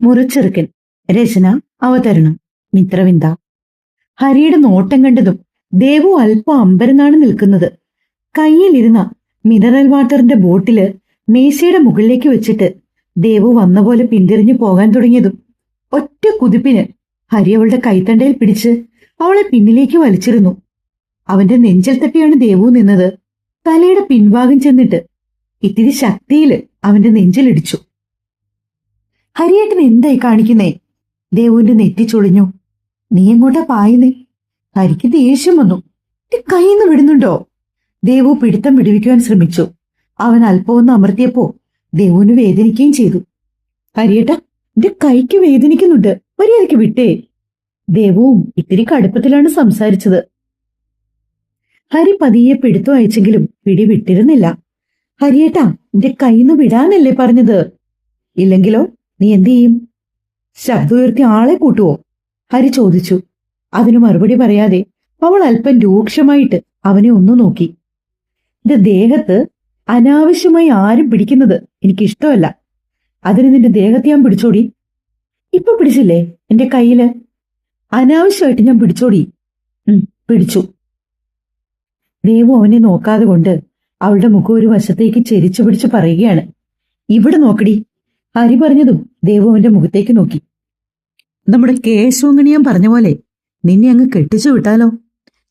മുറിച്ചെറുക്കൻ. രചന അവതരണം മിത്രവിന്ദ. ഹരിയുടെ നോട്ടം കണ്ടതും ദേവു അല്പം അമ്പരന്നാണ് നിൽക്കുന്നത്. കയ്യിലിരുന്ന മിനറൽ വാട്ടറിന്റെ ബോട്ടില് മേശയുടെ മുകളിലേക്ക് വെച്ചിട്ട് ദേവു വന്ന പോലെ പിന്തിരിഞ്ഞു പോകാൻ തുടങ്ങിയതും ഒറ്റ കുതിപ്പിന് ഹരി അവളുടെ കൈത്തണ്ടയിൽ പിടിച്ച് അവളെ പിന്നിലേക്ക് വലിച്ചിരുന്നു. അവന്റെ നെഞ്ചിൽ തട്ടിയാണ് ദേവു നിന്നത്. തലയുടെ പിൻഭാഗം ചെന്നിട്ട് ഇത്തിരി ശക്തിയില് അവന്റെ നെഞ്ചിലിടിച്ചു. ഹരിയേട്ടൻ എന്തായി കാണിക്കുന്നേ? ദേവുവിന്റെ നെറ്റി ചൊളിഞ്ഞു. നീ എങ്ങോട്ടാ പായുന്നേ? ഹരിക്ക് ദേഷ്യം വന്നു. കൈന്ന് വിടുന്നുണ്ടോ? ദേവു പിടുത്തം വിടുവിക്കുവാൻ ശ്രമിച്ചു. അവൻ അല്പമൊന്ന് അമർത്തിയപ്പോ ദേവുവിന് വേദനിക്കുകയും ചെയ്തു. ഹരിയേട്ട, എന്റെ കൈക്ക് വേദനിക്കുന്നുണ്ട്, മര്യാദയ്ക്ക് വിട്ടേ. ദേവുവും ഇത്തിരി കടുപ്പത്തിലാണ് സംസാരിച്ചത്. ഹരി പതിയെ പിടുത്തം അയച്ചെങ്കിലും പിടി വിട്ടിരുന്നില്ല. ഹരിയേട്ടാ, എന്റെ കൈന്ന് വിടാനല്ലേ പറഞ്ഞത്? ഇല്ലെങ്കിലോ നീ എന്തു ചെയ്യും? ശബ്ദം ഉയർത്തി ആളെ കൂട്ടുവോ? ഹരി ചോദിച്ചു. അതിനു മറുപടി പറയാതെ അവൾ അല്പം രൂക്ഷമായിട്ട് അവനെ ഒന്നു നോക്കി. എന്റെ ദേഹത്ത് അനാവശ്യമായി ആരും പിടിക്കുന്നത് എനിക്കിഷ്ടമല്ല. അതിന് നിന്റെ ദേഹത്ത് ഞാൻ പിടിച്ചോടി? ഇപ്പൊ പിടിച്ചില്ലേ എന്റെ കയ്യില്? അനാവശ്യമായിട്ട് ഞാൻ പിടിച്ചോടി. പിടിച്ചു. ദേവു അവനെ നോക്കാതെ കൊണ്ട് അവളുടെ മുഖം ഒരു വശത്തേക്ക് ചെരിച്ചു പിടിച്ച് പറയുകയാണ്. ഇവിടെ നോക്കടി. ഹരി പറഞ്ഞതും ദേവു അവന്റെ മുഖത്തേക്ക് നോക്കി. നമ്മുടെ കേശവങ്ങണിയാൻ പറഞ്ഞ പോലെ നിന്നെ അങ്ങ് കെട്ടിച്ചു വിട്ടാലോ?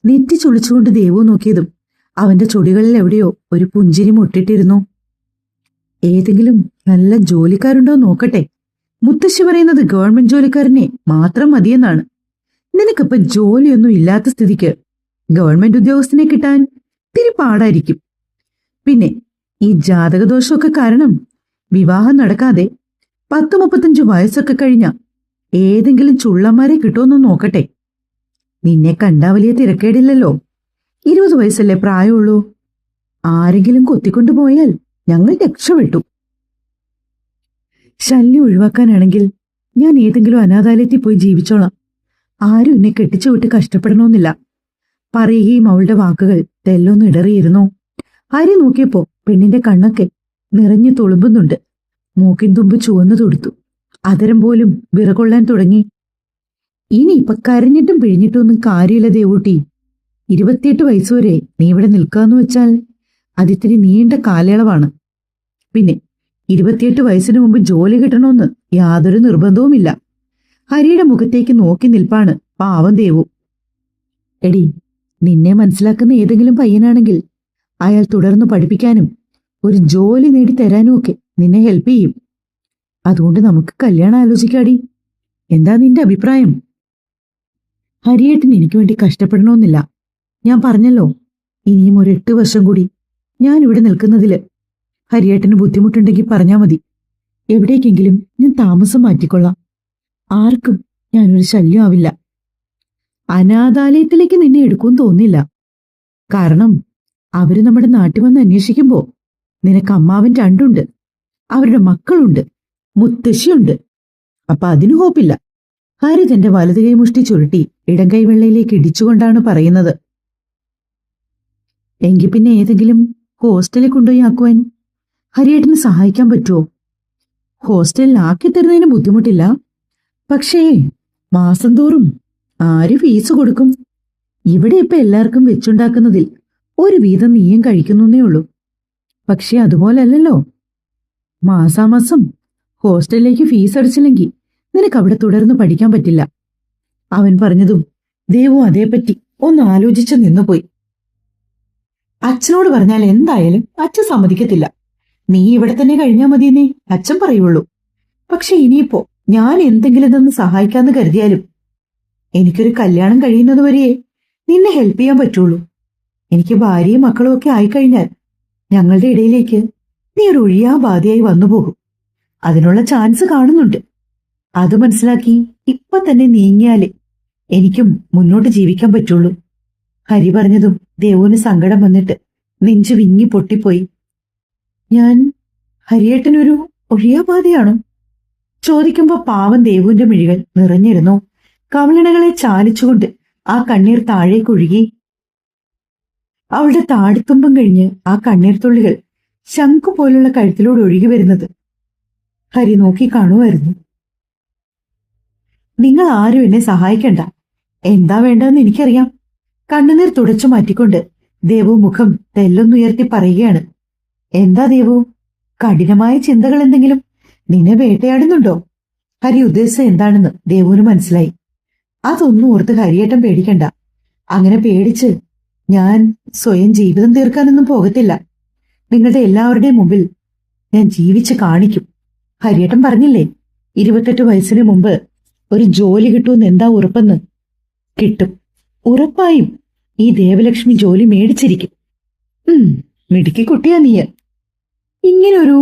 നെറ്റി ചുളിച്ചുകൊണ്ട് ദേവു നോക്കിയതും അവന്റെ ചുടികളിൽ എവിടെയോ ഒരു പുഞ്ചിരി മുട്ടിട്ടിരുന്നു. ഏതെങ്കിലും നല്ല ജോലിക്കാരുണ്ടോ നോക്കട്ടെ. മുത്തശ്ശി പറയുന്നത് ഗവൺമെന്റ് ജോലിക്കാരനെ മാത്രം മതിയെന്നാണ്. നിനക്കിപ്പം ജോലിയൊന്നും ഇല്ലാത്ത സ്ഥിതിക്ക് ഗവൺമെന്റ് ഉദ്യോഗസ്ഥനെ കിട്ടാൻ ഇത്തിരി പാടായിരിക്കും. പിന്നെ ഈ ജാതകദോഷമൊക്കെ കാരണം വിവാഹം നടക്കാതെ 10-35 വയസ്സൊക്കെ കഴിഞ്ഞ ഏതെങ്കിലും ചുള്ളന്മാരെ കിട്ടുമെന്ന് നോക്കട്ടെ. നിന്നെ കണ്ടാ വലിയ തിരക്കേടില്ലല്ലോ. 20 വയസ്സല്ലേ പ്രായമുള്ളൂ. ആരെങ്കിലും കൊത്തിക്കൊണ്ടുപോയാൽ ഞങ്ങൾ രക്ഷപ്പെട്ടു. ശല്യം ഒഴിവാക്കാനാണെങ്കിൽ ഞാൻ ഏതെങ്കിലും അനാഥാലയത്തിൽ പോയി ജീവിച്ചോളാം. ആരും എന്നെ കെട്ടിച്ചു വിട്ട് കഷ്ടപ്പെടണമെന്നില്ല. പറയുകയും അവളുടെ വാക്കുകൾ തെല്ലൊന്ന് ഇടറിയിരുന്നു. ഹരി നോക്കിയപ്പോ പെണ്ണിന്റെ കണ്ണൊക്കെ നിറഞ്ഞു തുളുമ്പുന്നുണ്ട്. മൂക്കിൻ തുമ്പ് ചുവന്നു തൊടുത്തു. അതരം പോലും വിറകൊള്ളാൻ തുടങ്ങി. ഇനിയിപ്പൊ കരഞ്ഞിട്ടും പിഴിഞ്ഞിട്ടും ഒന്നും കാര്യമില്ല ദേവൂട്ടി. 28 വയസ്സുവരെ നീ ഇവിടെ നിൽക്കാന്ന് വെച്ചാൽ അതിത്തിരി നീണ്ട കാലയളവാണ്. പിന്നെ 28 വയസ്സിന് മുമ്പ് ജോലി കിട്ടണമെന്ന് യാതൊരു നിർബന്ധവുമില്ല. ഹരിയുടെ മുഖത്തേക്ക് നോക്കി നിൽപ്പാണ് പാവം ദേവു. എടി, നിന്നെ മനസ്സിലാക്കുന്ന ഏതെങ്കിലും പയ്യനാണെങ്കിൽ അയാൾ തുടർന്ന് പഠിപ്പിക്കാനും ഒരു ജോലി നേടി തരാനും ഒക്കെ നിന്നെ ഹെൽപ്പ് ചെയ്യും. അതുകൊണ്ട് നമുക്ക് കല്യാണം ആലോചിക്കാടി. എന്താ നിന്റെ അഭിപ്രായം? ഹരിയേട്ടൻ എനിക്ക് വേണ്ടി കഷ്ടപ്പെടണമെന്നില്ല. ഞാൻ പറഞ്ഞല്ലോ, ഇനിയും ഒരു 8 വർഷം കൂടി ഞാൻ ഇവിടെ നിൽക്കുന്നതില് ഹരിയേട്ടന് ബുദ്ധിമുട്ടുണ്ടെങ്കിൽ പറഞ്ഞാൽ മതി. എവിടേക്കെങ്കിലും ഞാൻ താമസം മാറ്റിക്കൊള്ളാം. ആർക്കും ഞാനൊരു ശല്യം ആവില്ല. അനാഥാലയത്തിലേക്ക് നിന്നെ എടുക്കുമെന്ന് തോന്നില്ല. കാരണം അവര് നമ്മുടെ നാട്ടിൽ വന്ന് അന്വേഷിക്കുമ്പോ നിനക്ക് അമ്മാവൻ 2 അവരുടെ മക്കളുണ്ട്, മുത്തശ്ശിയുണ്ട്. അപ്പൊ അതിന് ഹോപ്പില്ല. ഹരി തന്റെ വലതു കൈ മുഷ്ടി ചുരുട്ടി ഇടം കൈവെള്ളയിലേക്ക് ഇടിച്ചുകൊണ്ടാണ് പറയുന്നത്. എങ്കിൽ പിന്നെ ഏതെങ്കിലും ഹോസ്റ്റലിൽ കൊണ്ടുപോയി ആക്കുവാൻ ഹരിയേട്ടന് സഹായിക്കാൻ പറ്റുമോ? ഹോസ്റ്റലിൽ ആക്കി തരുന്നതിന് ബുദ്ധിമുട്ടില്ല. പക്ഷേ മാസം തോറും ആര് ഫീസ് കൊടുക്കും? ഇവിടെ ഇപ്പൊ എല്ലാവർക്കും വെച്ചുണ്ടാക്കുന്നതിൽ ഒരു വീതം നീയും കഴിക്കുന്നേ ഉള്ളൂ. പക്ഷെ അതുപോലല്ലോ. മാസാമാസം ഹോസ്റ്റലിലേക്ക് ഫീസ് അടച്ചില്ലെങ്കിൽ നിനക്ക് അവിടെ തുടർന്ന് പഠിക്കാൻ പറ്റില്ല. അവൻ പറഞ്ഞതും ദേവു അതേപ്പറ്റി ഒന്ന് ആലോചിച്ചു നിന്നുപോയി. അച്ഛനോട് പറഞ്ഞാൽ എന്തായാലും അച്ഛൻ സമ്മതിക്കത്തില്ല. നീ ഇവിടെ തന്നെ കഴിഞ്ഞാൽ മതിയെന്നേ അച്ഛൻ പറയുള്ളൂ. പക്ഷെ ഇനിയിപ്പോ ഞാൻ എന്തെങ്കിലും ഇതൊന്ന് സഹായിക്കാന്ന് കരുതിയാലും എനിക്കൊരു കല്യാണം കഴിയുന്നതുവരെയേ നിന്നെ ഹെൽപ്പ് ചെയ്യാൻ പറ്റുള്ളൂ. എനിക്ക് ഭാര്യയും മക്കളും ഒക്കെ ആയിക്കഴിഞ്ഞാൽ ഞങ്ങളുടെ ഇടയിലേക്ക് നീ ഒരു ഒഴിയാ ബാധയായി വന്നുപോകും. അതിനുള്ള ചാൻസ് കാണുന്നുണ്ട്. അത് മനസ്സിലാക്കി ഇപ്പൊ തന്നെ നീങ്ങിയാലേ എനിക്കും മുന്നോട്ട് ജീവിക്കാൻ പറ്റുള്ളൂ. ഹരി പറഞ്ഞതും ദേവുവിന് സങ്കടം വന്നിട്ട് നെഞ്ചു വിങ്ങി പൊട്ടിപ്പോയി. ഞാൻ ഹരിയേട്ടനൊരു ഒഴിയാബാധയാണോ? ചോദിക്കുമ്പോ പാവം ദേവുവിന്റെ മിഴികൾ നിറഞ്ഞിരുന്നു. കവിളിണകളെ ചാലിച്ചുകൊണ്ട് ആ കണ്ണീർ താഴേക്കൊഴുകി. അവളുടെ താടിത്തുമ്പം കഴിഞ്ഞ് ആ കണ്ണീർ തുള്ളികൾ ശംഖു പോലുള്ള കഴുത്തിലൂടെ ഒഴുകി വരുന്നത് ഹരി നോക്കി കാണുമായിരുന്നു. നിങ്ങൾ ആരും എന്നെ സഹായിക്കണ്ട. എന്താ വേണ്ടതെന്ന് എനിക്കറിയാം. കണ്ണുനീർ തുടച്ചു മാറ്റിക്കൊണ്ട് ദേവു മുഖം തെല്ലൊന്നുയർത്തി പറയുകയാണ്. എന്താ ദേവു, കഠിനമായ ചിന്തകൾ എന്തെങ്കിലും നിന്നെ വേട്ടയാടുന്നുണ്ടോ? ഹരി ഉദ്ദേശിച്ചത് എന്താണെന്ന് ദേവുവിന് മനസ്സിലായി. അതൊന്നും ഓർത്ത് ഹരിയേട്ടൻ പേടിക്കണ്ട. അങ്ങനെ പേടിച്ച് ഞാൻ സ്വയം ജീവിതം തീർക്കാനൊന്നും പോകത്തില്ല. നിങ്ങളുടെ എല്ലാവരുടെയും മുമ്പിൽ ഞാൻ ജീവിച്ച് കാണിക്കും. ഹരിയേട്ടൻ പറഞ്ഞില്ലേ 28 വയസ്സിന് മുമ്പ് ഒരു ജോലി കിട്ടുമെന്ന് എന്താ ഉറപ്പെന്ന്? കിട്ടും, ഉറപ്പായും. ഈ ദേവലക്ഷ്മി ജോലി മേടിച്ചിരിക്കും. മിടുക്കി കുട്ടിയാ നീ. ഇങ്ങനൊരു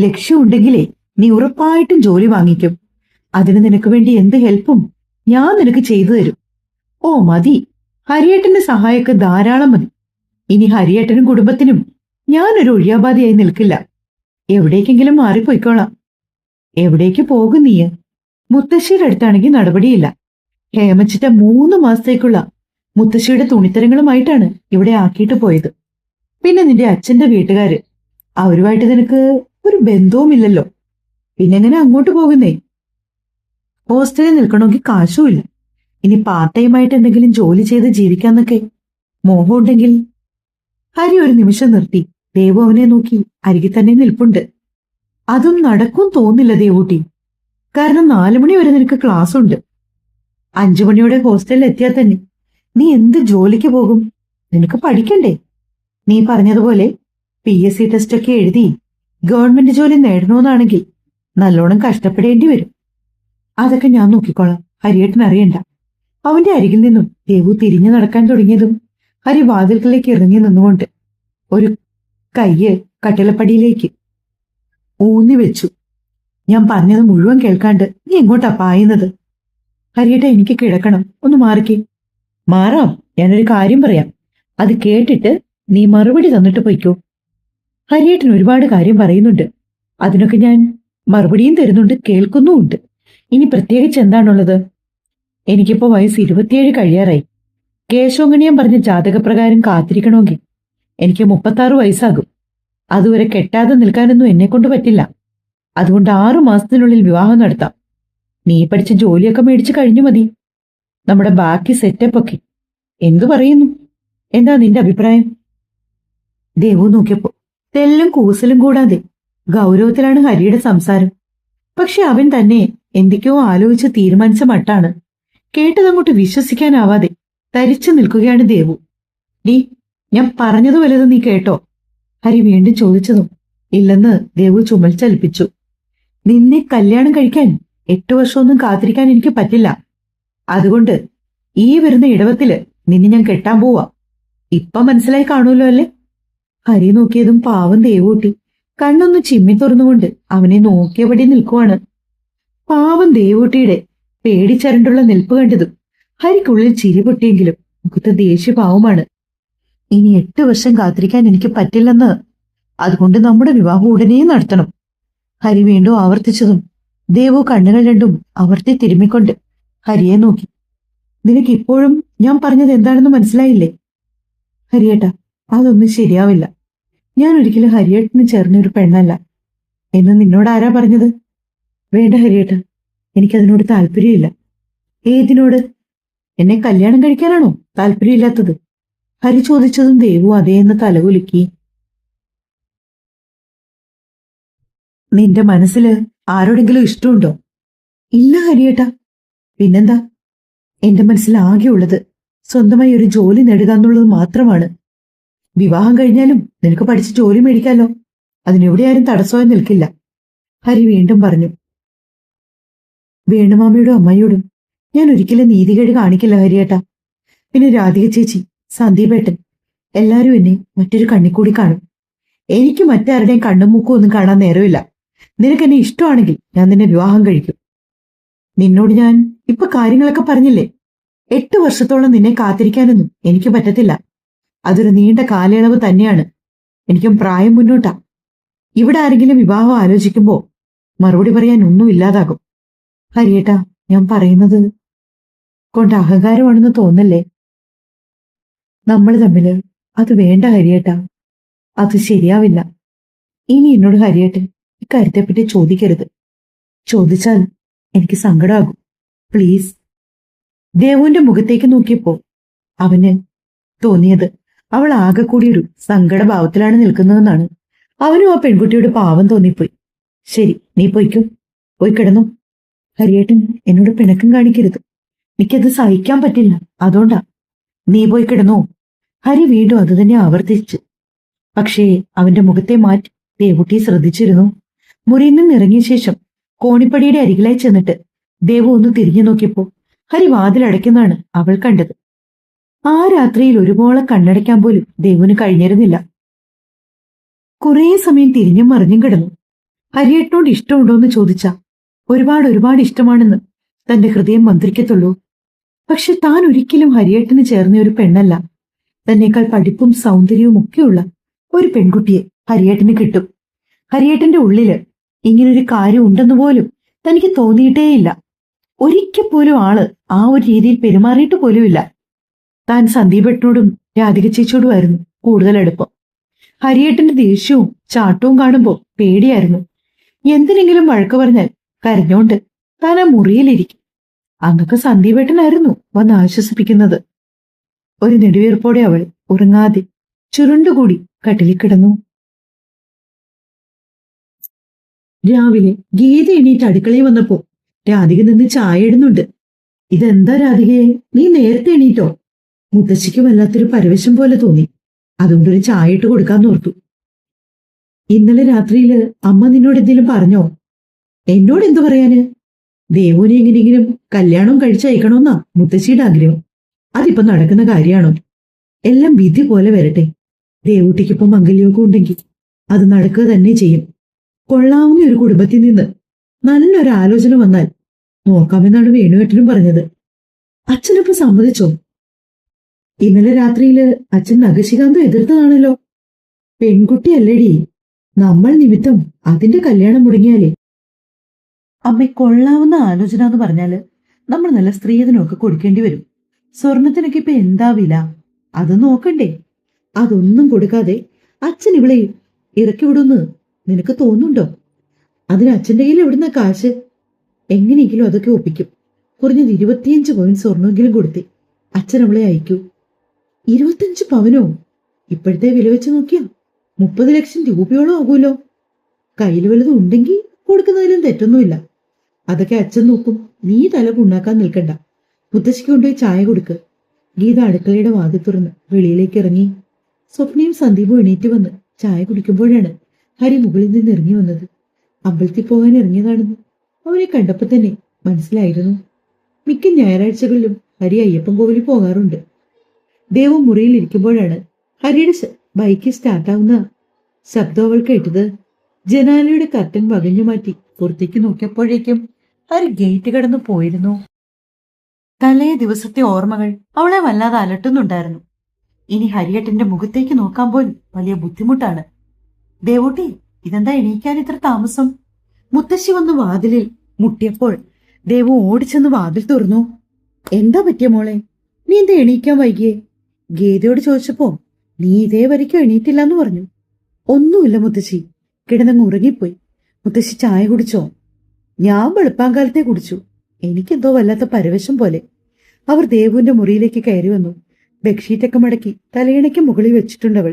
ലക്ഷ്യം ഉണ്ടെങ്കിലേ നീ ഉറപ്പായിട്ടും ജോലി വാങ്ങിക്കും. അതിന് നിനക്ക് വേണ്ടി എന്ത് ഹെൽപ്പും ഞാൻ നിനക്ക് ചെയ്തു തരും. ഓ മതി, ഹരിയേട്ടന്റെ സഹായമൊക്കെ ധാരാളം മതി. ഇനി ഹരിയേട്ടനും കുടുംബത്തിനും ഞാനൊരു ഒഴിയാബാധയായി നിൽക്കില്ല. എവിടേക്കെങ്കിലും മാറിപ്പോയിക്കോളാം. എവിടേക്ക് പോകും നീ? മുത്തശ്ശിയുടെ അടുത്താണെങ്കിൽ നടപടിയില്ല. ഹേമച്ചിട്ട 3 മാസത്തേക്കുള്ള മുത്തശ്ശിയുടെ തുണിത്തരങ്ങളുമായിട്ടാണ് ഇവിടെ ആക്കിയിട്ട് പോയത്. പിന്നെ നിന്റെ അച്ഛന്റെ വീട്ടുകാര്, അവരുമായിട്ട് നിനക്ക് ഒരു ബന്ധവുമില്ലല്ലോ. പിന്നെങ്ങനെ അങ്ങോട്ട് പോകുന്നേ? ഹോസ്റ്റലിൽ നിൽക്കണമെങ്കിൽ കാശുമില്ല. ഇനി പാർട്ട് ടൈമായിട്ട് എന്തെങ്കിലും ജോലി ചെയ്ത് ജീവിക്കാന്നൊക്കെ മോഹമുണ്ടെങ്കിൽ. ഹരി ഒരു നിമിഷം നിർത്തി. ദേവു അവനെ നോക്കി അരികിൽ തന്നെ നിൽപ്പുണ്ട്. അതും നടക്കും തോന്നില്ല ദേവൂട്ടി. കാരണം 4 മണി വരെ നിനക്ക് ക്ലാസ് ഉണ്ട്. 5 മണിയോടെ ഹോസ്റ്റലിൽ എത്തിയാൽ തന്നെ നീ എന്ത് ജോലിക്ക് പോകും? നിനക്ക് പഠിക്കണ്ടേ? നീ പറഞ്ഞതുപോലെ PSC ടെസ്റ്റൊക്കെ എഴുതി ഗവൺമെന്റ് ജോലി നേടണമെന്നാണെങ്കിൽ നല്ലോണം കഷ്ടപ്പെടേണ്ടി വരും. അതൊക്കെ ഞാൻ നോക്കിക്കോളാം, ഹരിയേട്ടൻ അറിയണ്ട. അവന്റെ അരികിൽ നിന്നും ദേവു തിരിഞ്ഞു നടക്കാൻ തുടങ്ങിയതും ഹരി വാതിൽക്കലേക്ക് ഇറങ്ങി നിന്നുകൊണ്ട് ഒരു കയ്യ് കട്ടിലപ്പടിയിലേക്ക് ഊന്നി വെച്ചു. ഞാൻ പറഞ്ഞത് മുഴുവൻ കേൾക്കാണ്ട് നീ എങ്ങോട്ടാ പായുന്നത്? ഹരിയേട്ട, എനിക്ക് കിടക്കണം, ഒന്ന് മാറിക്കേ. മാറാം, ഞാനൊരു കാര്യം പറയാം. അത് കേട്ടിട്ട് നീ മറുപടി തന്നിട്ട് പൊയ്ക്കോ. ഹരിയേട്ടൻ ഒരുപാട് കാര്യം പറയുന്നുണ്ട്, അതിനൊക്കെ ഞാൻ മറുപടിയും തരുന്നുണ്ട്, കേൾക്കുന്നുമുണ്ട്. ഇനി പ്രത്യേകിച്ച് എന്താണുള്ളത്? എനിക്കിപ്പോ വയസ്സ് 27 കഴിയാറായി. കേശവങ്ങണിയാൻ പറഞ്ഞ ജാതകപ്രകാരം കാത്തിരിക്കണമെങ്കിൽ എനിക്ക് 36 വയസ്സാകും. അതുവരെ കെട്ടാതെ നിൽക്കാനൊന്നും എന്നെ കൊണ്ട് പറ്റില്ല. അതുകൊണ്ട് 6 മാസത്തിനുള്ളിൽ വിവാഹം നടത്താം. നീ പഠിച്ച ജോലിയൊക്കെ മേടിച്ചു കഴിഞ്ഞു മതി. നമ്മുടെ ബാക്കി സെറ്റപ്പ് ഒക്കെ. എന്തു പറയുന്നു? എന്താ നിന്റെ അഭിപ്രായം? ദേവു നോക്കിയപ്പോ തെല്ലും കൂസലും കൂടാതെ ഗൗരവത്തിലാണ് ഹരിയുടെ സംസാരം. പക്ഷെ അവൻ തന്നെ എന്തൊക്കെയോ ആലോചിച്ച് തീരുമാനിച്ച മട്ടാണ്. കേട്ടതങ്ങോട്ട് വിശ്വസിക്കാനാവാതെ തരിച്ചു നിൽക്കുകയാണ് ദേവു. ഡീ, ഞാൻ പറഞ്ഞത് വല്ലതും നീ കേട്ടോ? ഹരി വീണ്ടും ചോദിച്ചതും ഇല്ലെന്ന് ദേവു ചുമൽ ചലിപ്പിച്ചു. നിന്നെ കല്യാണം കഴിക്കാൻ 8 വർഷമൊന്നും കാത്തിരിക്കാൻ എനിക്ക് പറ്റില്ല. അതുകൊണ്ട് ഈ വരുന്ന ഇടവത്തില് നിന്നെ ഞാൻ കെട്ടാൻ പോവാ. ഇപ്പൊ മനസ്സിലായി കാണുമല്ലോ അല്ലേ? ഹരി നോക്കിയതും പാവം ദേവൂട്ടി കണ്ണൊന്ന് ചിമ്മി തുറന്നുകൊണ്ട് അവനെ നോക്കിയപടി നിൽക്കുവാണ്. പാവം ദേവൂട്ടിയുടെ പേടിച്ചരണ്ടുള്ള നിൽപ്പ് കണ്ടതും ഹരിക്കുള്ളിൽ ചിരി പൊട്ടിയെങ്കിലും മുഖത്ത് ദേഷ്യഭാവമാണ്. ഇനി 8 വർഷം കാത്തിരിക്കാൻ എനിക്ക് പറ്റില്ലെന്ന്. അതുകൊണ്ട് നമ്മുടെ വിവാഹം ഉടനെ നടത്തണം. ഹരി വീണ്ടും ആവർത്തിച്ചതും ദേവു കണ്ണുകൾ രണ്ടും അവർത്തി തിരുമ്മിക്കൊണ്ട് ഹരിയെ നോക്കി. നിനക്ക് ഇപ്പോഴും ഞാൻ പറഞ്ഞത് എന്താണെന്ന് മനസ്സിലായില്ലേ? ഹരിയേട്ട, അതൊന്നും ശരിയാവില്ല. ഞാൻ ഒരിക്കലും ഹരിയേട്ടന് ചേർന്നൊരു പെണ്ണല്ല എന്ന് നിന്നോട് ആരാ പറഞ്ഞത്? വേണ്ട ഹരിയേട്ട, എനിക്കതിനോട് താല്പര്യമില്ല. ഏതിനോട്? എന്നെ കല്യാണം കഴിക്കാനാണോ താല്പര്യമില്ലാത്തത്? ഹരി ചോദിച്ചതും ദേവു അതേന്ന് തലകുലുക്കി. നിന്റെ മനസ്സില് ആരോടെങ്കിലും ഇഷ്ടമുണ്ടോ? ഇല്ല ഹരിയേട്ട. പിന്നെന്താ? എന്റെ മനസ്സിൽ ആകെയുള്ളത് സ്വന്തമായി ഒരു ജോലി നേടുക എന്നുള്ളത് മാത്രമാണ്. വിവാഹം കഴിഞ്ഞാലും നിനക്ക് പഠിച്ച് ജോലി മേടിക്കാലോ. അതിനെവിടെ ആരും തടസ്സമായി നിൽക്കില്ല. ഹരി വീണ്ടും പറഞ്ഞു. വേണുമാമയോടും അമ്മയോടും ഞാൻ ഒരിക്കലും നീതികേട് കാണിക്കില്ല ഹരിയേട്ട. പിന്നെ രാധിക ചേച്ചി, സന്ദീപേട്ടൻ, എല്ലാരും എന്നെ മറ്റൊരു കണ്ണിക്കൂടി കാണും. എനിക്ക് മറ്റാരുടെയും കണ്ണും മൂക്കും ഒന്നും കാണാൻ നേരമില്ല. നിനക്കെന്നെ ഇഷ്ടമാണെങ്കിൽ ഞാൻ നിന്നെ വിവാഹം കഴിക്കും. നിന്നോട് ഞാൻ ഇപ്പൊ കാര്യങ്ങളൊക്കെ പറഞ്ഞില്ലേ? 8 വർഷത്തോളം നിന്നെ കാത്തിരിക്കാനൊന്നും എനിക്ക് പറ്റത്തില്ല. അതൊരു നീണ്ട കാലയളവ് തന്നെയാണ്. എനിക്കും പ്രായം മുന്നോട്ടാ. ഇവിടെ ആരെങ്കിലും വിവാഹം ആലോചിക്കുമ്പോ മറുപടി പറയാൻ ഒന്നും ഇല്ലാതാകും. ഹരിയേട്ടാ, ഞാൻ പറയുന്നത് കൊണ്ട് അഹങ്കാരമാണെന്ന് തോന്നല്ലേ? നമ്മൾ തമ്മില് അത് വേണ്ട ഹരിയേട്ടാ. അത് ശരിയാവില്ല. ഇനി എന്നോട് ഹരിയേട്ടൻ ഇക്കാര്യത്തെപ്പറ്റി ചോദിക്കരുത്. ചോദിച്ചാൽ എനിക്ക് സങ്കടമാകും. പ്ലീസ്. ദേവുവിന്റെ മുഖത്തേക്ക് നോക്കിയപ്പോ അവന് തോന്നിയത് അവൾ ആകെ കൂടി ഒരു സങ്കടഭാവത്തിലാണ് നിൽക്കുന്നതെന്നാണ്. അവനും ആ പെൺകുട്ടിയോട് പാവം തോന്നിപ്പോയി. ശരി, നീ പോയിക്കോ, പോയി കിടന്നു. ഹരിയേട്ടൻ എന്നോട് പിണക്കം കാണിക്കരുത്, എനിക്കത് സഹിക്കാൻ പറ്റില്ല, അതുകൊണ്ടാ. നീ പോയി കിടന്നോ. ഹരി വീണ്ടും അത് തന്നെ ആവർത്തിച്ചു. പക്ഷേ അവന്റെ മുഖത്തെ മാറ്റി ദേവുട്ടി ശ്രദ്ധിച്ചിരുന്നു. മുറിയിൽ നിന്ന് ഇറങ്ങിയ ശേഷം കോണിപ്പടിയുടെ അരികിലായി ചെന്നിട്ട് ദേവു ഒന്ന് തിരിഞ്ഞു നോക്കിയപ്പോ ഹരി വാതിലടയ്ക്കുന്നതാണ് അവൾ കണ്ടത്. ആ രാത്രിയിൽ ഒരുപോലെ കണ്ണടയ്ക്കാൻ പോലും ദേവുവിന് കഴിഞ്ഞിരുന്നില്ല. കുറേ സമയം തിരിഞ്ഞും മറിഞ്ഞും കിടന്നു. ഹരിയേട്ടനോട് ഇഷ്ടമുണ്ടോന്ന് ചോദിച്ചാ ഒരുപാട് ഇഷ്ടമാണെന്ന് തന്റെ ഹൃദയം മന്ത്രിക്കത്തുള്ളൂ. പക്ഷെ താൻ ഒരിക്കലും ഹരിയേട്ടന് ചേർന്ന ഒരു പെണ്ണല്ല. തന്നേക്കാൾ പഠിപ്പും സൗന്ദര്യവും ഒക്കെയുള്ള ഒരു പെൺകുട്ടിയെ ഹരിയേട്ടന് കിട്ടും. ഹരിയേട്ടന്റെ ഉള്ളില് ഇങ്ങനൊരു കാര്യം ഉണ്ടെന്ന് പോലും തനിക്ക് തോന്നിയിട്ടേയില്ല. ഒരിക്കൽ പോലും ആള് ആ ഒരു രീതിയിൽ പെരുമാറിയിട്ട് പോലുമില്ല. താൻ സന്ദീപേട്ടനോടും രാധിക ചേച്ചിയോടുമായിരുന്നു കൂടുതൽ അടുപ്പം. ഹരിയേട്ടന്റെ ദേഷ്യവും ചാട്ടവും കാണുമ്പോ പേടിയായിരുന്നു. എന്തിനെങ്കിലും വഴക്ക് പറഞ്ഞാൽ കരഞ്ഞോണ്ട് താൻ ആ മുറിയിലിരിക്കും. അന്നൊക്കെ സന്ദീപേട്ടനായിരുന്നു വന്ന് ആശ്വസിപ്പിക്കുന്നത്. ഒരു നെടുവീർപ്പോടെ അവൾ ഉറങ്ങാതെ ചുരുണ്ടുകൂടി കട്ടിലിൽ കിടന്നു. രാവിലെ ഗീത എണീറ്റ് അടുക്കളയിൽ വന്നപ്പോ രാധിക നിന്ന് ചായ ഇടുന്നുണ്ട്. ഇതെന്താ രാധികയെ, നീ നേരത്തെ എണീറ്റോ? മുത്തശ്ശിക്ക് വല്ലാത്തൊരു പരവശം പോലെ തോന്നി. അതുകൊണ്ടൊരു ചായ ഇട്ട് കൊടുക്കാന്ന് ഓർത്തു. ഇന്നലെ രാത്രിയില് അമ്മ നിന്നോട് എന്തെങ്കിലും പറഞ്ഞോ? എന്നോട് എന്തു പറയാന്? ദേവുവിനെ എങ്ങനെയെങ്കിലും കല്യാണം കഴിച്ചയക്കണമെന്നാ മുത്തശ്ശിയുടെ ആഗ്രഹം. അതിപ്പോ നടക്കുന്ന കാര്യമാണോ? എല്ലാം വിധി പോലെ വരട്ടെ. ദേവൂട്ടിക്കിപ്പോ മംഗല്യോഗം ഉണ്ടെങ്കിൽ അത് നടക്കുക തന്നെ ചെയ്യും. കൊള്ളാവുന്ന ഒരു കുടുംബത്തിൽ നിന്ന് നല്ലൊരു ആലോചന വന്നാൽ നോക്കാമെന്നാണ് വേണുവേട്ടനും പറഞ്ഞത്. അച്ഛനപ്പോ സമ്മതിച്ചോ? ഇന്നലെ രാത്രിയില് അച്ഛൻ നഖശികാന്തം എതിർത്തതാണല്ലോ. പെൺകുട്ടിയല്ലേടി, നമ്മൾ നിമിത്തം അതിന്റെ കല്യാണം മുടങ്ങിയാലേ. അമ്മ, കൊള്ളാവുന്ന ആലോചന എന്ന് പറഞ്ഞാല് നമ്മൾ നല്ല സ്ത്രീധനമൊക്കെ കൊടുക്കേണ്ടി വരും. സ്വർണത്തിനൊക്കെ ഇപ്പൊ എന്താ വില, അത് നോക്കണ്ടേ? അതൊന്നും കൊടുക്കാതെ അച്ഛൻ ഇവളെ ഇറക്കി വിടുന്ന് നിനക്ക് തോന്നുന്നുണ്ടോ? അതിന് അച്ഛൻ്റെ കയ്യിൽ എവിടുന്ന കാശ്? എങ്ങനെയെങ്കിലും അതൊക്കെ ഒപ്പിക്കും. കുറഞ്ഞത് 25 പവൻ സ്വർണ്ണമെങ്കിലും കൊടുത്തേ അച്ഛൻ അവളെ അയക്കൂ. 25 പവനോ? ഇപ്പോഴത്തെ വില വെച്ച് നോക്കിയാ 30 ലക്ഷം രൂപയോളം ആകൂലോ. കയ്യിൽ വല്ലതും ഉണ്ടെങ്കിൽ കൊടുക്കുന്നതിലും തെറ്റൊന്നുമില്ല. അതൊക്കെ അച്ഛൻ നോക്കും. നീ തല പുണ്ണാക്കാൻ നിൽക്കണ്ട. മുത്തശ്ശിക്ക് കൊണ്ടുപോയി ചായ കൊടുക്ക്. ഗീത അടുക്കളയുടെ വാതിൽ തുറന്ന് വെളിയിലേക്ക് ഇറങ്ങി. സ്വപ്നയും സന്ദീപും എണീറ്റ് വന്ന് ചായ കുടിക്കുമ്പോഴാണ് ഹരി മുകളിൽ നിന്ന് ഇറങ്ങി വന്നത്. അമ്പലത്തിൽ പോകാൻ ഇറങ്ങിയതാണെന്ന് അവനെ കണ്ടപ്പോ തന്നെ മനസ്സിലായിരുന്നു. മിക്ക ഞായറാഴ്ചകളിലും ഹരി അയ്യപ്പൻ കോവിലിൽ പോകാറുണ്ട്. ദേവു മുറിയിൽ ഇരിക്കുമ്പോഴാണ് ഹരിയുടെ ബൈക്ക് സ്റ്റാർട്ടാവുന്ന ശബ്ദം അവൾ കേട്ടത്. ജനാലയുടെ കർട്ടൻ വകഞ്ഞു മാറ്റി പുറത്തേക്ക് നോക്കിയപ്പോഴേക്കും ഹരി ഗേറ്റ് കടന്നു പോയിരുന്നു. തലേ ദിവസത്തെ ഓർമ്മകൾ അവളെ വല്ലാതെ അലട്ടുന്നുണ്ടായിരുന്നു. ഇനി ഹരിയേട്ടന്റെ മുഖത്തേക്ക് നോക്കാൻ പോലും വലിയ ബുദ്ധിമുട്ടാണ്. ദേവൂട്ടി, ഇതെന്താ എണീക്കാൻ ഇത്ര താമസം? മുത്തശ്ശി വന്ന് വാതിലിൽ മുട്ടിയപ്പോൾ ദേവു ഓടിച്ചെന്ന് വാതിൽ തുറന്നു. എന്താ പറ്റിയ മോളെ, നീ എന്താ എണീക്കാൻ വൈകിയേ? ഗീതയോട് ചോദിച്ചപ്പോ നീ ഇതേ വരയ്ക്കും എണീറ്റില്ലെന്ന് പറഞ്ഞു. ഒന്നുമില്ല മുത്തശ്ശി, കിടന്നങ്ങ് ഉറങ്ങിപ്പോയി. മുത്തശ്ശി ചായ കുടിച്ചോ? ഞാൻ വെളുപ്പാങ്കാലത്തെ കുടിച്ചു. എനിക്കെന്തോ വല്ലാത്ത പരവശം പോലെ. അവർ ദേവുവിന്റെ മുറിയിലേക്ക് കയറി വന്നു. ബെഡ്ഷീറ്റൊക്കെ മടക്കി തലയിണയ്ക്ക് മുകളിൽ വെച്ചിട്ടുണ്ടവൾ.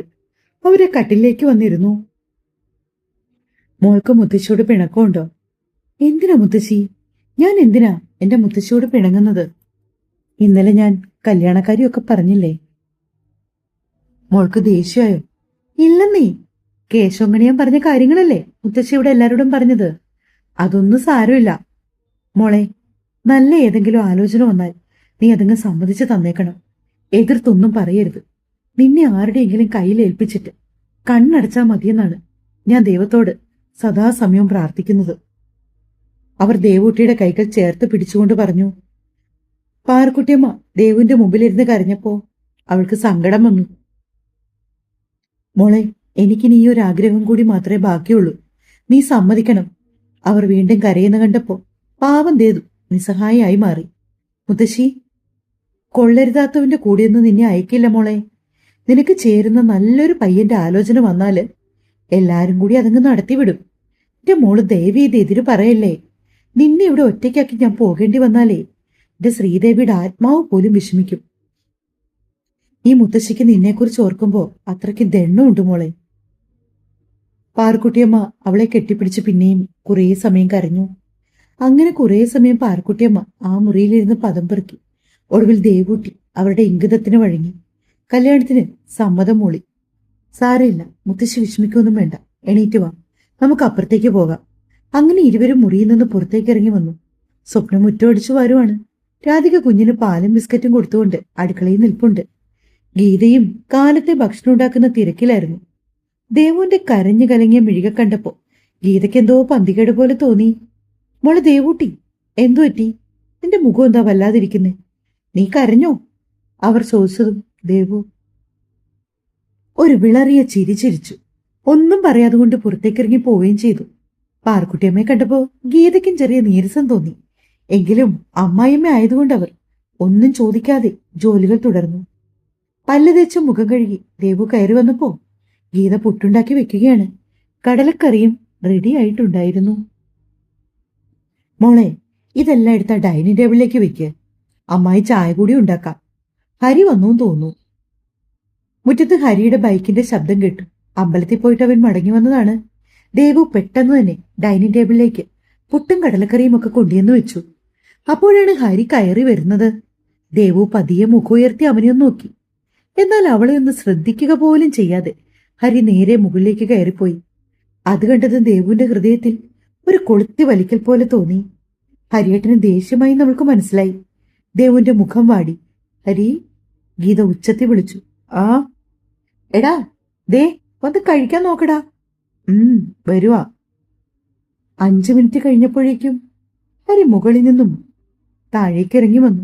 അവരെ കട്ടിലേക്ക് വന്നിരുന്നു. മോൾക്ക് മുത്തശ്ശിയോട് പിണക്കമുണ്ടോ? എന്തിനാ മുത്തശ്ശി? ഞാൻ എന്തിനാ എന്റെ മുത്തശ്ശിയോട് പിണങ്ങുന്നത്? ഇന്നലെ ഞാൻ കല്യാണക്കാരിയൊക്കെ പറഞ്ഞില്ലേ? മോൾക്ക് ദേഷ്യമായോ? ഇല്ലെന്നേ, കേശവങ്ങണിയാൻ പറഞ്ഞ കാര്യങ്ങളല്ലേ മുത്തശ്ശി ഇവിടെ എല്ലാരോടും പറഞ്ഞത്. അതൊന്നും സാരമില്ല മോളെ. നല്ല ഏതെങ്കിലും ആലോചന വന്നാൽ നീ അതങ്ങ് സമ്മതിച്ച് തന്നേക്കണം. എതിർത്തൊന്നും പറയരുത്. നിന്നെ ആരുടെയെങ്കിലും കയ്യിൽ ഏൽപ്പിച്ചിട്ട് കണ്ണടച്ചാൽ മതിയെന്നാണ് ഞാൻ ദൈവത്തോട് സദാസമയവും പ്രാർത്ഥിക്കുന്നത്. അവർ ദേവൂട്ടിയുടെ കൈകൾ ചേർത്ത് പിടിച്ചുകൊണ്ട് പറഞ്ഞു. പാർക്കുട്ടിയമ്മ ദേവുവിന്റെ മുമ്പിലിരുന്ന് കരഞ്ഞപ്പോ അവൾക്ക് സങ്കടം വന്നു. മോളെ, എനിക്കിനി ഈ ഒരു ആഗ്രഹം കൂടി മാത്രമേ ബാക്കിയുള്ളൂ. നീ സമ്മതിക്കണം. അവർ വീണ്ടും കരയുന്ന കണ്ടപ്പോ പാവം ദേതു നിസ്സഹായായി മാറി. മുത്തശ്ശി, കൊള്ളരുതാത്തവന്റെ കൂടെയൊന്നും നിന്നെ അയക്കില്ല മോളെ. നിനക്ക് ചേരുന്ന നല്ലൊരു പയ്യന്റെ ആലോചന വന്നാല് എല്ലാരും കൂടി അതങ്ങ് നടത്തിവിടും. എന്റെ മോള് ദയവ് ചെയ്ത് എതിര് പറയല്ലേ. നിന്നെ ഇവിടെ ഒറ്റയ്ക്കാക്കി ഞാൻ പോകേണ്ടി വന്നാലേ എന്റെ ശ്രീദേവിയുടെ ആത്മാവ് പോലും വിഷമിക്കും. ഈ മുത്തശ്ശിക്ക് നിന്നെക്കുറിച്ച് ഓർക്കുമ്പോ അത്രയ്ക്ക് ദണ്ണമുണ്ട് മോളെ. പാർക്കുട്ടിയമ്മ അവളെ കെട്ടിപ്പിടിച്ച് പിന്നെയും കുറേ സമയം കരഞ്ഞു. അങ്ങനെ കുറേ സമയം പാർക്കുട്ടിയമ്മ ആ മുറിയിലിരുന്ന് പദം പെറുക്കി. ഒടുവിൽ ദേവൂട്ടി അവരുടെ ഇംഗിതത്തിന് വഴങ്ങി. കല്യാണത്തിന് സമ്മതം മൂളി. സാരമില്ല, മുത്തശ്ശി വിഷമിക്കൊന്നും വേണ്ട, എണീറ്റ് വാ, നമുക്ക് അപ്പുറത്തേക്ക് പോകാം. അങ്ങനെ ഇരുവരും മുറിയിൽ നിന്ന് പുറത്തേക്ക് ഇറങ്ങി വന്നു. സ്വപ്നം മുറ്റമടിച്ചു വരുവാണ്. രാധിക കുഞ്ഞിന് പാലും ബിസ്ക്കറ്റും കൊടുത്തുകൊണ്ട് അടുക്കളയിൽ നിൽപ്പുണ്ട്. ഗീതയും കാലത്തെ ഭക്ഷണം ഉണ്ടാക്കുന്ന തിരക്കിലായിരുന്നു. ദേവുവിന്റെ കരഞ്ഞു കലങ്ങിയ മിഴിക കണ്ടപ്പോ ഗീതയ്ക്ക് എന്തോ പന്തികേട് പോലെ തോന്നി. മോളെ ദേവൂട്ടി, എന്തു പറ്റി? നിന്റെ മുഖം എന്താ വല്ലാതിരിക്കുന്നേ? നീ കരഞ്ഞോ? അവർ ചോദിച്ചതും ദേവു ഒരു വിളറിയ ചിരി ചിരിച്ചു. ഒന്നും പറയാതെ കൊണ്ട് പുറത്തേക്കിറങ്ങി പോവുകയും ചെയ്തു. പാർക്കുട്ടിയമ്മയെ കണ്ടപ്പോ ഗീതയ്ക്കും ചെറിയ നീരസം തോന്നി. എങ്കിലും അമ്മായിയമ്മ ആയതുകൊണ്ട് അവർ ഒന്നും ചോദിക്കാതെ ജോലികൾ തുടർന്നു. പല്ല് തേച്ച് മുഖം കഴുകി ദേവു കയറി വന്നപ്പോ ഗീത പുട്ടുണ്ടാക്കി വെക്കുകയാണ്. കടലക്കറിയും റെഡി ആയിട്ടുണ്ടായിരുന്നു. മോളെ, ഇതെല്ലാം എടുത്ത ഡൈനിങ് ടേബിളിലേക്ക് വെക്ക്. അമ്മായി ചായ കൂടി ഉണ്ടാക്കാം. ഹരി വന്നു തോന്നുന്നു. മുറ്റത്ത് ഹരിയുടെ ബൈക്കിന്റെ ശബ്ദം കേട്ടു. അമ്പലത്തിൽ പോയിട്ട് അവൻ മടങ്ങി വന്നതാണ്. ദേവു പെട്ടെന്ന് തന്നെ ഡൈനിങ് ടേബിളിലേക്ക് പുട്ടും കടലക്കറിയും ഒക്കെ കൊണ്ടുവന്ന് വെച്ചു. അപ്പോഴാണ് ഹരി കയറി വരുന്നത്. ദേവു പതിയെ മുഖമുയർത്തി അവനെയൊന്ന് നോക്കി. എന്നാൽ അവളെ ഒന്ന് ശ്രദ്ധിക്കുക പോലും ചെയ്യാതെ ഹരി നേരെ മുകളിലേക്ക് കയറിപ്പോയി. അത് കണ്ടതും ദേവുവിന്റെ ഹൃദയത്തിൽ ഒരു കൊളുത്തി വലിക്കൽ പോലെ തോന്നി. ഹരിയേട്ടന് ദേഷ്യമായി നമ്മൾക്ക് മനസ്സിലായി. ദേവുവിന്റെ മുഖം വാടി. ഹരി, ഗീത ഉച്ചത്തി വിളിച്ചു. ആ എടാ, ദേ വന്ന് കഴിക്കാൻ നോക്കടാ. വരുവാ. 5 മിനിറ്റ് കഴിഞ്ഞപ്പോഴേക്കും ഹരി മുകളിൽ നിന്നും താഴേക്ക് ഇറങ്ങി വന്നു.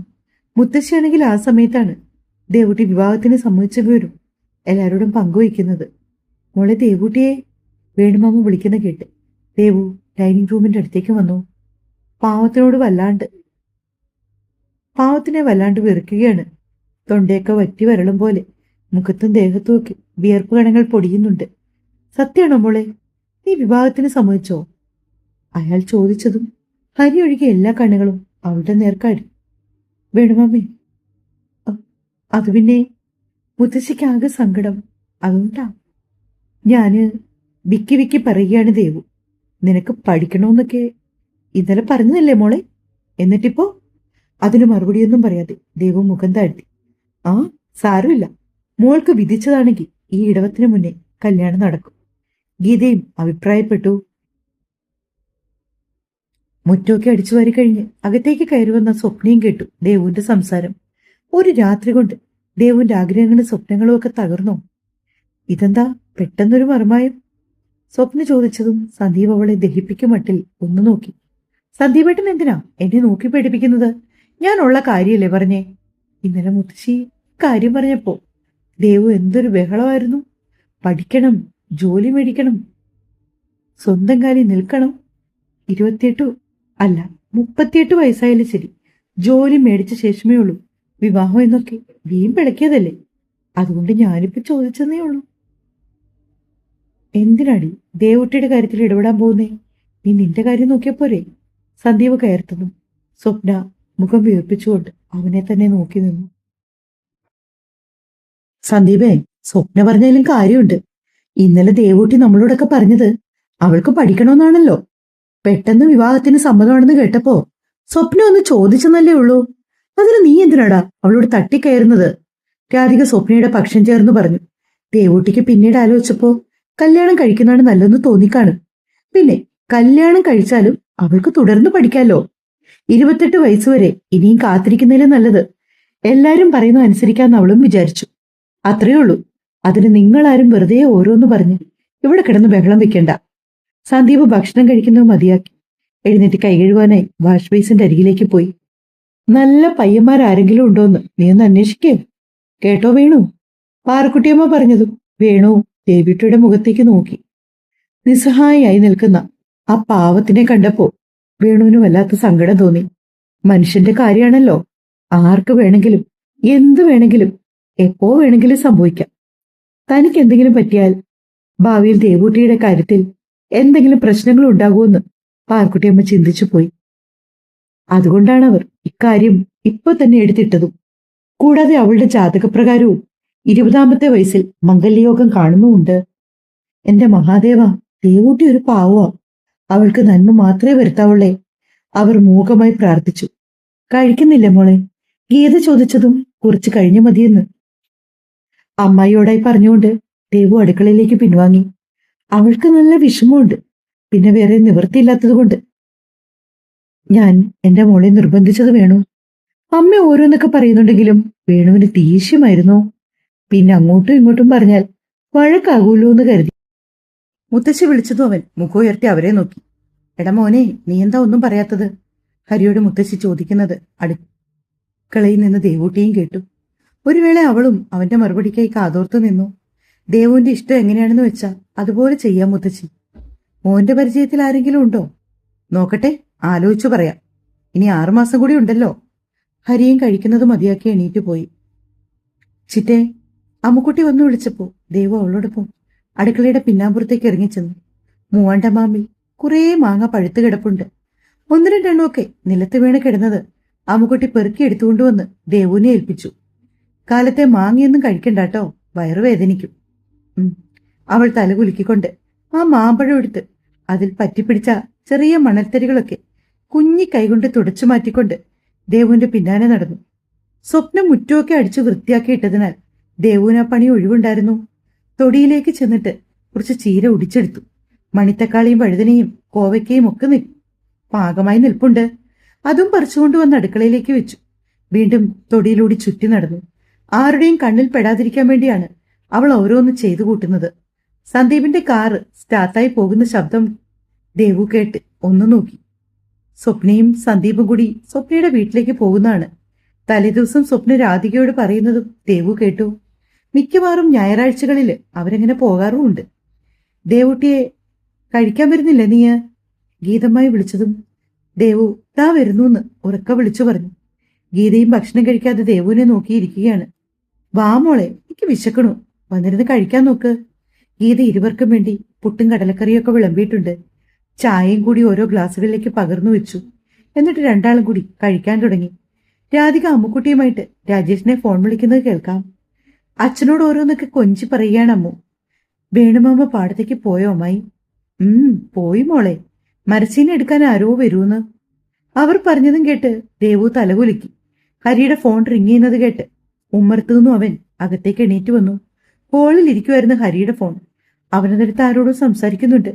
മുത്തശ്ശിയാണെങ്കിൽ ആ സമയത്താണ് ദേവൂട്ടി വിവാഹത്തിന് സമ്മതിച്ച വിവരം എല്ലാവരോടും പങ്കുവയ്ക്കുന്നത്. മോളെ ദേവൂട്ടിയെ വേണുമാമ വിളിക്കുന്ന കേട്ട് ദേവു ഡൈനിങ് റൂമിന്റെ അടുത്തേക്ക് വന്നു. പാവത്തിനെ വല്ലാണ്ട് വെറുക്കുകയാണ്. തൊണ്ടയൊക്കെ വറ്റി വരളും പോലെ മുഖത്തും ദേഹത്തും ഒക്കെ വിയർപ്പ് കണങ്ങൾ പൊടിയുന്നുണ്ട്. സത്യമാണോ മോളെ, നീ വിവാഹത്തിന് സമ്മതിച്ചോ? അയാൾ ചോദിച്ചതും ഹരി ഒഴികെ എല്ലാ കണ്ണുകളും അവളുടെ നേർക്കാടി. വേണുമാമേ, അത് പിന്നെ മുത്തശ്ശിക്കാകെ സങ്കടം, അതുകൊണ്ടാ. ഞാന് വിക്കി വിക്കി പറയുകയാണ് ദേവു. നിനക്ക് പഠിക്കണമെന്നൊക്കെ ഇന്നലെ പറഞ്ഞതല്ലേ മോളെ? എന്നിട്ടിപ്പോ? അതിന് മറുപടിയൊന്നും പറയാതെ ദേവു മുഖം താഴ്ത്തി. ആ, സാരമില്ല, മോൾക്ക് വിധിച്ചതാണെങ്കിൽ ഈ ഇടവത്തിന് മുന്നേ കല്യാണം നടക്കും. ഗീതയും അഭിപ്രായപ്പെട്ടു. മുറ്റമൊക്കെ അടിച്ചു വാരി കഴിഞ്ഞ് അകത്തേക്ക് കയറി വന്ന സ്വപ്നയും കേട്ടു ദേവുവിന്റെ സംസാരം. ഒരു രാത്രി കൊണ്ട് ദേവുവിന്റെ ആഗ്രഹങ്ങളും സ്വപ്നങ്ങളും ഒക്കെ തകർന്നോ? ഇതെന്താ പെട്ടെന്നൊരു മറുമായം? സ്വപ്ന ചോദിച്ചതും സന്ദീപ് അവളെ ദഹിപ്പിക്കും മട്ടിൽ ഒന്ന് നോക്കി. സന്ദീപേട്ടൻ എന്തിനാ എന്നെ നോക്കി പേടിപ്പിക്കുന്നത്? ഞാനുള്ള കാര്യമല്ലേ പറഞ്ഞേ. ഇന്നലെ മുത്തശ്ശി കാര്യം പറഞ്ഞപ്പോ ദേവു എന്തൊരു ബഹളമായിരുന്നു. പഠിക്കണം, ജോലി മേടിക്കണം, സ്വന്തം കാലിൽ നിൽക്കണം. 38 വയസ്സായാലും ശരി, ജോലി മേടിച്ച ശേഷമേ ഉള്ളൂ വിവാഹം എന്നൊക്കെ പിളക്കിയതല്ലേ. അതുകൊണ്ട് ഞാനിപ്പോ ചോദിച്ചതേ ഉള്ളൂ. എന്തിനാടി ദേവുട്ടിയുടെ കാര്യത്തിൽ ഇടപെടാൻ പോകുന്നേ? നീ നിന്റെ കാര്യം നോക്കിയപ്പോരെ? സന്ദീപ് കയർത്തുന്നു. സ്വപ്ന മുഖം വീർപ്പിച്ചുകൊണ്ട് അവനെ തന്നെ നോക്കി നിന്നു. സന്ദീപേ, സ്വപ്ന പറഞ്ഞാലും കാര്യമുണ്ട്. ഇന്നലെ ദേവൂട്ടി നമ്മളോടൊക്കെ പറഞ്ഞത് അവൾക്ക് പഠിക്കണമെന്നാണല്ലോ. പെട്ടെന്ന് വിവാഹത്തിന് സമ്മതമാണെന്ന് കേട്ടപ്പോ സ്വപ്ന ഒന്ന് ചോദിച്ചെന്നല്ലേ ഉള്ളൂ. അതിന് നീ എന്തിനാടാ അവളോട് തട്ടിക്കയറുന്നത്? രാധിക സ്വപ്നയുടെ പക്ഷം ചേർന്ന് പറഞ്ഞു. ദേവൂട്ടിക്ക് പിന്നീട് ആലോചിച്ചപ്പോ കല്യാണം കഴിക്കുന്നതാണ് നല്ലതെന്ന് തോന്നിക്കാണും. പിന്നെ കല്യാണം കഴിച്ചാലും അവൾക്ക് തുടർന്ന് പഠിക്കാലോ. 28 വയസ്സുവരെ ഇനിയും കാത്തിരിക്കുന്നതിലും നല്ലത് എല്ലാരും പറയുന്നത് അനുസരിക്കാന്ന് അവളും വിചാരിച്ചു. അത്രയേ ഉള്ളൂ. അതിന് നിങ്ങളാരും വെറുതെ ഓരോന്ന് പറഞ്ഞ് ഇവിടെ കിടന്ന് ബഹളം വെക്കണ്ട. സന്ദീപ് ഭക്ഷണം കഴിക്കുന്നത് മതിയാക്കി എഴുന്നേറ്റ് കൈ കഴുകാനായി വാഷ് ബേസിന്റെ അരികിലേക്ക് പോയി. നല്ല പയ്യന്മാരാരെങ്കിലും ഉണ്ടോന്ന് നീ ഒന്ന് അന്വേഷിക്കേ. കേട്ടോ വേണു? പാറക്കുട്ടിയമ്മ പറഞ്ഞതും വേണു ദേവിയുടെ മുഖത്തേക്ക് നോക്കി. നിസ്സഹായായി നിൽക്കുന്ന ആ പാവത്തിനെ കണ്ടപ്പോ വേണുവിന് വല്ലാത്ത സങ്കടം തോന്നി. മനുഷ്യന്റെ കാര്യമാണല്ലോ, ആർക്ക് വേണമെങ്കിലും എന്തു വേണമെങ്കിലും എപ്പോ വേണമെങ്കിലും സംഭവിക്കാം. തനിക്ക് എന്തെങ്കിലും പറ്റിയാൽ ഭാവിയിൽ ദേവൂട്ടിയുടെ കാര്യത്തിൽ എന്തെങ്കിലും പ്രശ്നങ്ങൾ ഉണ്ടാകുമെന്ന് പാർക്കുട്ടിയമ്മ ചിന്തിച്ചു പോയി. അതുകൊണ്ടാണ് അവർ ഇക്കാര്യം ഇപ്പൊ തന്നെ എടുത്തിട്ടതും. കൂടാതെ അവളുടെ ജാതകപ്രകാരവും 20-ാമത്തെ വയസ്സിൽ മംഗല്യയോഗം കാണുന്നുമുണ്ട്. എന്റെ മഹാദേവ, ദേവൂട്ടി ഒരു പാവമാ. അവൾക്ക് നന്മ മാത്രമേ വരുത്താവുള്ളേ. അവർ മൂകമായി പ്രാർത്ഥിച്ചു. കഴിക്കുന്നില്ല മോളെ? ഗീത ചോദിച്ചതും കുറച്ച് കഴിഞ്ഞു മതിയെന്ന് അമ്മായിയോടായി പറഞ്ഞുകൊണ്ട് ദേവു അടുക്കളയിലേക്ക് പിൻവാങ്ങി. അവൾക്ക് നല്ല വിഷമമുണ്ട്. പിന്നെ വേറെ നിവൃത്തിയില്ലാത്തത് കൊണ്ട് ഞാൻ എന്റെ മോളെ നിർബന്ധിച്ചത് വേണു. അമ്മ ഓരോന്നൊക്കെ പറയുന്നുണ്ടെങ്കിലും വേണുവിന് ദേഷ്യമായിരുന്നു. പിന്നെ അങ്ങോട്ടും ഇങ്ങോട്ടും പറഞ്ഞാൽ വഴക്കാകൂലോ എന്ന് കരുതി മുത്തശ്ശി വിളിച്ചതും അവൻ മുഖമുയർത്തി അവരെ നോക്കി. എടാ മോനെ, നീ എന്താ ഒന്നും പറയാത്തത്? ഹരിയോട് മുത്തശ്ശി ചോദിക്കുന്നത് അടുക്കളയിൽ നിന്ന് ദേവൂട്ടിയും കേട്ടു. ഒരു വേള അവളും അവന്റെ മറുപടിക്കായി കാതോർത്തു നിന്നു. ദേവുവിന്റെ ഇഷ്ടം എങ്ങനെയാണെന്ന് വെച്ചാ അതുപോലെ ചെയ്യാം മുത്തശ്ശി. മോന്റെ പരിചയത്തിൽ ആരെങ്കിലും ഉണ്ടോ? നോക്കട്ടെ, ആലോചിച്ചു പറയാം. ഇനി 6 മാസം കൂടി ഉണ്ടല്ലോ. ഹരിയും കഴിക്കുന്നത് മതിയാക്കി എണീറ്റു പോയി. ചിറ്റേ, അമ്മുക്കുട്ടി വന്നു വിളിച്ചപ്പോ ദേവു അവളോടൊപ്പം അടുക്കളയുടെ പിന്നാമ്പുറത്തേക്ക് ഇറങ്ങിച്ചെന്നു. മൂവാണ്ട മാമി കുറേ മാങ്ങ പഴുത്തു കിടപ്പുണ്ട്. 1-2 എണ്ണമൊക്കെ നിലത്ത് വീണ് കിടന്നത് അമ്മുക്കുട്ടി പെറുക്കി എടുത്തുകൊണ്ടുവന്ന് ദേവുവിനെ ഏൽപ്പിച്ചു. കാലത്തെ മാങ്ങയൊന്നും കഴിക്കണ്ടാട്ടോ, വയറുവേദനിക്കും. അവൾ തലകുലുക്കിക്കൊണ്ട് ആ മാമ്പഴം എടുത്ത് അതിൽ പറ്റിപ്പിടിച്ച ചെറിയ മണൽത്തരികളൊക്കെ കുഞ്ഞി കൈകൊണ്ട് തുടച്ചു മാറ്റിക്കൊണ്ട് ദേവുവിന്റെ പിന്നാലെ നടന്നു. സ്വപ്നം മുറ്റമൊക്കെ അടിച്ചു വൃത്തിയാക്കിയിട്ടതിനാൽ ദേവുവിന് ആ പണി ഒഴിവുണ്ടായിരുന്നു. തൊടിയിലേക്ക് ചെന്നിട്ട് കുറച്ച് ചീര ഒടിച്ചെടുത്തു. മണിത്തക്കാളിയും വഴുതനയും കോവയ്ക്കയും ഒക്കെ പാകമായി നിൽപ്പുണ്ട്. അതും പറിച്ചുകൊണ്ടുവന്ന് അടുക്കളയിലേക്ക് വെച്ചു. വീണ്ടും തൊടിയിലൂടി ചുറ്റി നടന്നു. ആരുടെയും കണ്ണിൽ പെടാതിരിക്കാൻ വേണ്ടിയാണ് അവൾ ഓരോന്ന് ചെയ്തു കൂട്ടുന്നത്. സന്ദീപിന്റെ കാറ് സ്റ്റാർട്ടായി പോകുന്ന ശബ്ദം ദേവു കേട്ട് ഒന്ന് നോക്കി. സ്വപ്നയും സന്ദീപും കൂടി സ്വപ്നയുടെ വീട്ടിലേക്ക് പോകുന്നതാണ്. തലേദിവസം സ്വപ്ന രാധികയോട് പറയുന്നതും ദേവു കേട്ടു. മിക്കവാറും ഞായറാഴ്ചകളിൽ അവരെങ്ങനെ പോകാറുമുണ്ട്. ദേവുട്ടിയെ കഴിക്കാൻ വരുന്നില്ല നീ? ഗീതമായി വിളിച്ചതും ദേവു താ വരുന്നു ഉറക്ക വിളിച്ചു പറഞ്ഞു. ഗീതയും ഭക്ഷണം കഴിക്കാതെ ദേവുവിനെ നോക്കിയിരിക്കുകയാണ്. വാ മോളെ, എനിക്ക് വിശക്കണു, വന്നിരുന്ന് കഴിക്കാൻ നോക്ക്. ഗീത ഇരുവർക്കും വേണ്ടി പുട്ടും കടലക്കറിയൊക്കെ വിളമ്പിയിട്ടുണ്ട്. ചായയും കൂടി ഓരോ ഗ്ലാസുകളിലേക്ക് പകർന്നു വെച്ചു. എന്നിട്ട് രണ്ടാളും കൂടി കഴിക്കാൻ തുടങ്ങി. രാധിക അമ്മുക്കുട്ടിയുമായിട്ട് രാജേഷിനെ ഫോൺ വിളിക്കുന്നത് കേൾക്കാം. അച്ഛനോട് ഓരോന്നൊക്കെ കൊഞ്ചി പറയുകയാണ് അമ്മു. വേണുമാമ പാടത്തേക്ക് പോയോ അമ്മായി? പോയി മോളെ, മരച്ചീന എടുക്കാൻ ആരോ വരൂന്ന് അവർ പറഞ്ഞതും കേട്ട് ദേവു തലകുലുക്കി. ഹരിയുടെ ഫോൺ റിങ് ചെയ്യുന്നത് കേട്ട് ഉമ്മർത്തുനിന്നും അവൻ അകത്തേക്ക് എണീറ്റ് വന്നു. ഹോളിൽ ഇരിക്കുമായിരുന്നു ഹരിയുടെ ഫോൺ. അവനതെടുത്ത് ആരോടും സംസാരിക്കുന്നുണ്ട്.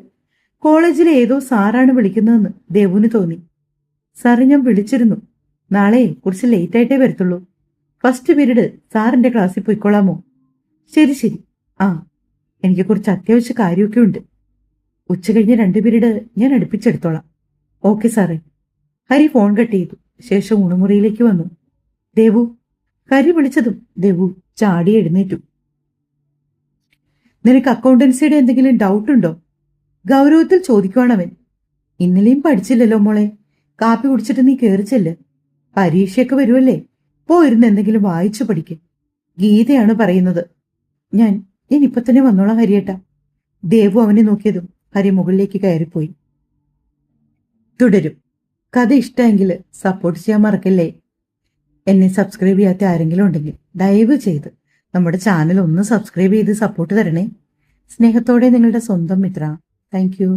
കോളേജിലെ ഏതോ സാറാണ് വിളിക്കുന്നതെന്ന് ദേവുവിന് തോന്നി. സാറ്, ഞാൻ വിളിച്ചിരുന്നു. നാളെ കുറച്ച് ലേറ്റായിട്ടേ വരത്തുള്ളൂ. ഫസ്റ്റ് പീരീഡ് സാറിന്റെ ക്ലാസ്സിൽ പോയിക്കൊള്ളാമോ? ശരി ശരി. എനിക്ക് കുറച്ച് അത്യാവശ്യ കാര്യമൊക്കെ ഉണ്ട്. ഉച്ച കഴിഞ്ഞ് 2 പീരീഡ് ഞാൻ അടുപ്പിച്ചെടുത്തോളാം. ഓക്കെ സാറേ. ഹരി ഫോൺ കട്ട് ചെയ്തു. ശേഷം ഉണമുറിയിലേക്ക് വന്നു. ദേവു. ഹരി വിളിച്ചതും ദേവു ചാടി എഴുന്നേറ്റു. നിനക്ക് അക്കൗണ്ടൻസിയുടെ എന്തെങ്കിലും ഡൗട്ട് ഉണ്ടോ? ഗൗരവത്തിൽ ചോദിക്കുവാണവൻ. ഇന്നലെയും പഠിച്ചില്ലല്ലോ മോളെ. കാപ്പി കുടിച്ചിട്ട് നീ കയറിച്ചല്ലേ. പരീക്ഷയൊക്കെ വരുമല്ലേ, പോയിരുന്ന് എന്തെങ്കിലും വായിച്ചു പഠിക്കും. ഗീതയാണ് പറയുന്നത്. ഞാൻ ഇപ്പൊ തന്നെ വന്നോളാം ഹരിയേട്ടാ. ദേവു അവനെ നോക്കിയതും ഹരി മുകളിലേക്ക് കയറിപ്പോയി. തുടരും. കഥ ഇഷ്ടമെങ്കിൽ സപ്പോർട്ട് ചെയ്യാൻ മറക്കല്ലേ. എന്നെ സബ്സ്ക്രൈബ് ചെയ്യാത്ത ആരെങ്കിലും ഉണ്ടെങ്കിൽ ദയവ് ചെയ്ത് നമ്മുടെ ചാനൽ ഒന്ന് സബ്സ്ക്രൈബ് ചെയ്ത് സപ്പോർട്ട് തരണേ. സ്നേഹത്തോടെ നിങ്ങളുടെ സ്വന്തം മിത്ര. Thank you.